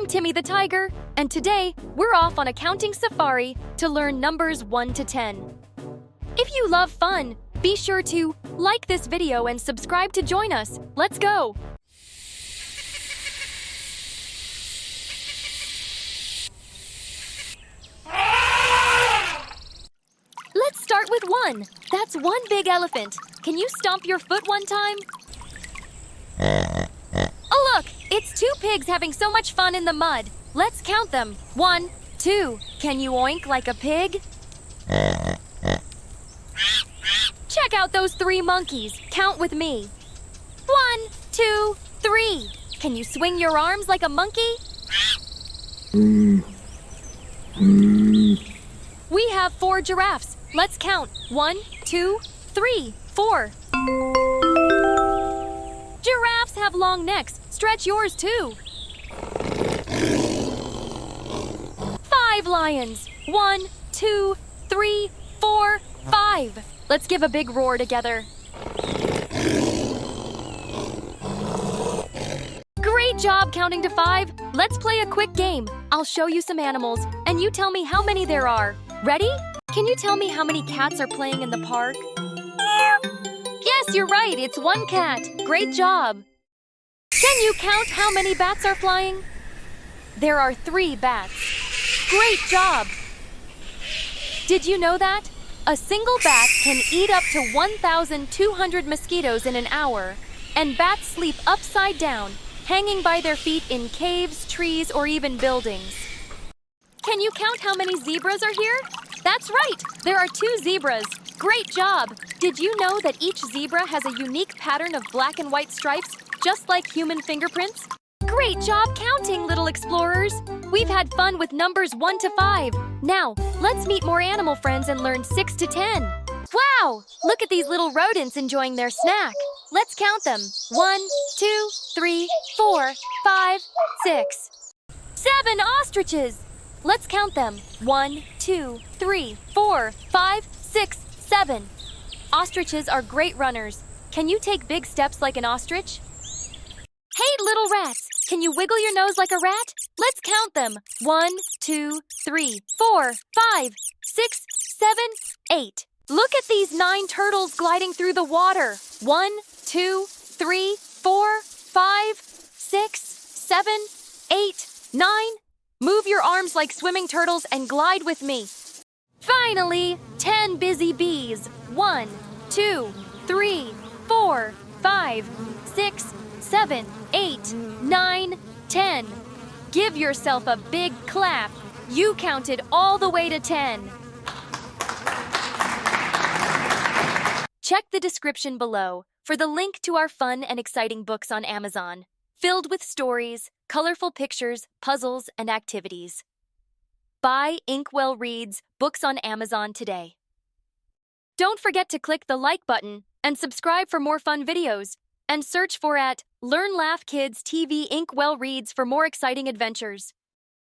I'm Timmy the Tiger, and today we're off on a counting safari to learn numbers 1 to 10. If you love fun, be sure to like this video and subscribe to join us. Let's go! Let's start with 1. That's one big elephant. Can you stomp your foot one time? Oh look, it's 2 pigs having so much fun in the mud. Let's count them. 1, 2. Can you oink like a pig? Check out those 3 monkeys. Count with me. 1, 2, 3. Can you swing your arms like a monkey? We have 4 giraffes. Let's count. 1, 2, 3, 4. Giraffes have long necks. Stretch yours too. 5 lions. 1, 2, 3, 4, 5. Let's give a big roar together. Great job counting to 5. Let's play a quick game. I'll show you some animals, and you tell me how many there are. Ready? Can you tell me how many cats are playing in the park? Yes, you're right. It's 1 cat. Great job. Can you count how many bats are flying? There are 3 bats. Great job. Did you know that? A single bat can eat up to 1,200 mosquitoes in an hour, and bats sleep upside down, hanging by their feet in caves, trees, or even buildings. Can you count how many zebras are here? That's right, there are 2 zebras. Great job! Did you know that each zebra has a unique pattern of black and white stripes, just like human fingerprints? Great job counting, little explorers! We've had fun with numbers 1 to 5. Now, let's meet more animal friends and learn 6 to 10. Wow! Look at these little rodents enjoying their snack. Let's count them. 1, 2, 3, 4, 5, 6. 7 ostriches! Let's count them. 1, 2, 3, 4, 5, 6, 7. Ostriches are great runners. Can you take big steps like an ostrich? Hey, little rats! Can you wiggle your nose like a rat? Let's count them. 1, 2, 3, 4, 5, 6, 7, 8. Look at these 9 turtles gliding through the water. 1, 2, 3, 4, 5, 6, 7, 8, 9. Move your arms like swimming turtles and glide with me. Finally, 10 busy bees. 1, 2, 3, 4, 5, 6, 7, 8, 9, 10. Give yourself a big clap. You counted all the way to 10. Check the description below for the link to our fun and exciting books on Amazon, filled with stories, colorful pictures, puzzles, and activities. Buy Inkwell Reads books on Amazon today. Don't forget to click the like button and subscribe for more fun videos, and search for @Learn Laugh Kids TV Inkwell Reads for more exciting adventures.